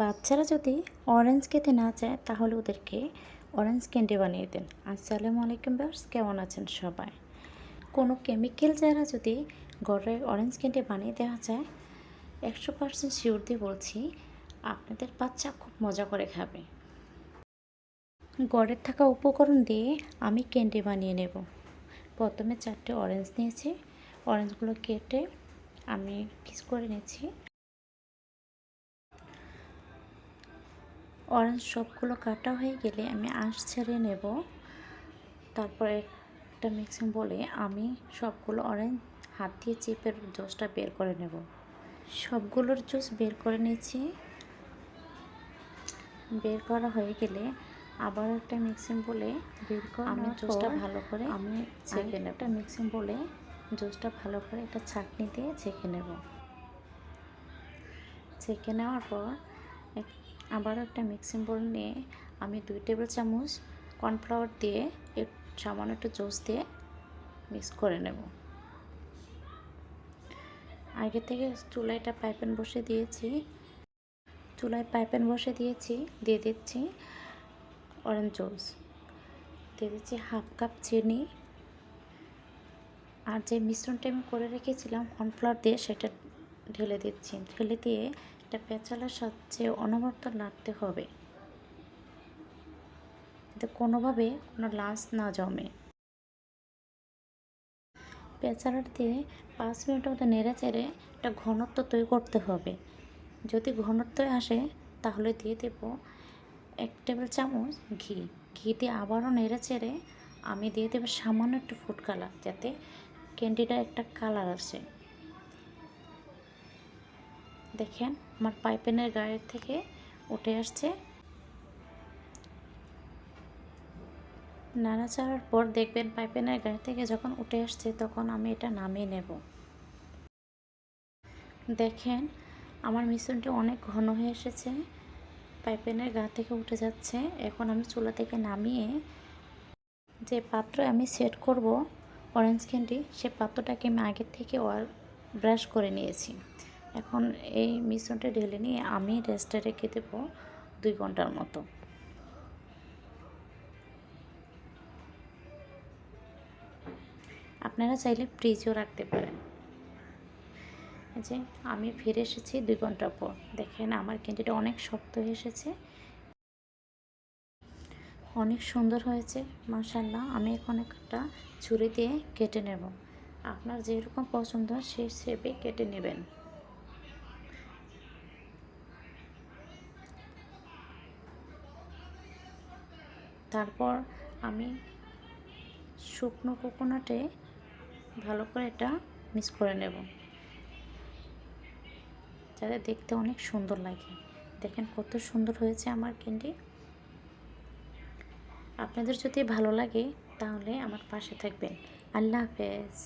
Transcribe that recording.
বাচ্চারা যদি অরেঞ্জ খেতে না চায় তাহলে ওদেরকে অরেঞ্জ ক্যান্ডি বানিয়ে দেন। আসসালামু আলাইকুম ভিউয়ার্স, কেমন আছেন সবাই? কোনো কেমিক্যাল ছাড়া যদি ঘরে অরেঞ্জ ক্যান্ডি বানিয়ে দেওয়া যায়, 100% শিওর দিয়ে বলছি আপনাদের বাচ্চা খুব মজা করে খাবে। ঘরের থাকা উপকরণ দিয়ে আমি ক্যান্ডি বানিয়ে নেব। প্রথমে 4টে অরেঞ্জ নিয়েছি, অরেঞ্জগুলো কেটে আমি পিস করে নিয়েছি। অরেঞ্জ সবগুলো কাটা হয়ে গেলে আমি আঁশ ছাড়িয়ে নেব। তারপরে একটা মিক্সিং বলে আমি সবগুলো অরেঞ্জ হাত দিয়ে চিপে জুসটা বের করে নেব। সবগুলোর জুস বের করে নিয়েছি। বের করা হয়ে গেলে আবার একটা মিক্সিং বলে আমি জুসটা ভালো করে ছেঁকে নেব। একটা মিক্সিং বলে জুসটা ভালো করে একটা ছাঁকনি দিয়ে ছেঁকে নেব। ছেঁকে নেওয়ার পর আবারও একটা মিক্সিং বোল নিয়ে আমি 2 টেবিল চামচ কর্নফ্লাওয়ার দিয়ে সামান্য একটু জুস দিয়ে মিক্স করে নেব। আগে থেকে চুলায় একটা পাইপ্যান বসিয়ে দিয়েছি। দিয়ে দিচ্ছি অরেঞ্জ জুস, দিয়ে দিচ্ছি হাফ কাপ চিনি, আর যে মিশ্রণটা আমি করে রেখেছিলাম কর্নফ্লাওয়ার দিয়ে সেটা ঢেলে দিচ্ছি। ঢেলে দিয়ে একটা পেঁচালার সাথে অনবরত নাড়তে হবে, যাতে কোনোভাবে কোনো লাঞ্চ না জমে। পেঁচালার দিয়ে 5 মিনিটের মতো নেড়ে চেড়ে একটা ঘনত্ব তৈরি করতে হবে। যদি ঘনত্ব আসে তাহলে দিয়ে দেব 1 টেবিল চামচ ঘি। ঘি দিয়ে আবারও নেড়ে চেড়ে আমি দিয়ে দেবো সামান্য একটু ফুড কালার, যাতে ক্যান্ডিটা একটা কালার আসে। দেখেন আমার পাইপেনের গায়ের থেকে উঠে আসছে। নাড়াচাড়ার পর দেখবেন পাইপেনের গায়ে থেকে যখন উঠে আসছে তখন আমি এটা নামিয়ে নেব। দেখেন আমার মিশ্রণটি অনেক ঘন হয়ে এসেছে, পাইপেনের গা থেকে উঠে যাচ্ছে। এখন আমি চুলা থেকে নামিয়ে যে পাত্রে আমি সেট করব অরেঞ্জ ক্যান্ডি, সে পাত্রটাকে আমি আগের থেকে ব্রাশ করে নিয়েছি। এখন এই মিশ্রণটা ঢেলে নিয়ে আমি রেস্টে রেখে দেবো 2 ঘন্টার মতো। আপনারা চাইলে ফ্রিজেও রাখতে পারেন। যে আমি ফিরে এসেছি 2 ঘন্টা পর। দেখেন আমার ক্যান্ডিটা অনেক শক্ত হয়ে এসেছে, অনেক সুন্দর হয়েছে মাশাআল্লাহ। আমি এখন একটা ছুরি দিয়ে কেটে নেব। আপনার যেরকম পছন্দ সেই শেপে কেটে নেবেন। তারপর আমি শুকনো কোকোনাটে ভালো করে এটা মিক্স করে নেব, যাতে দেখতে অনেক সুন্দর লাগে। দেখেন কত সুন্দর হয়েছে আমার ক্যান্ডি। আপনাদের যদি ভালো লাগে তাহলে আমার পাশে থাকবেন। আল্লাহ হাফেজ।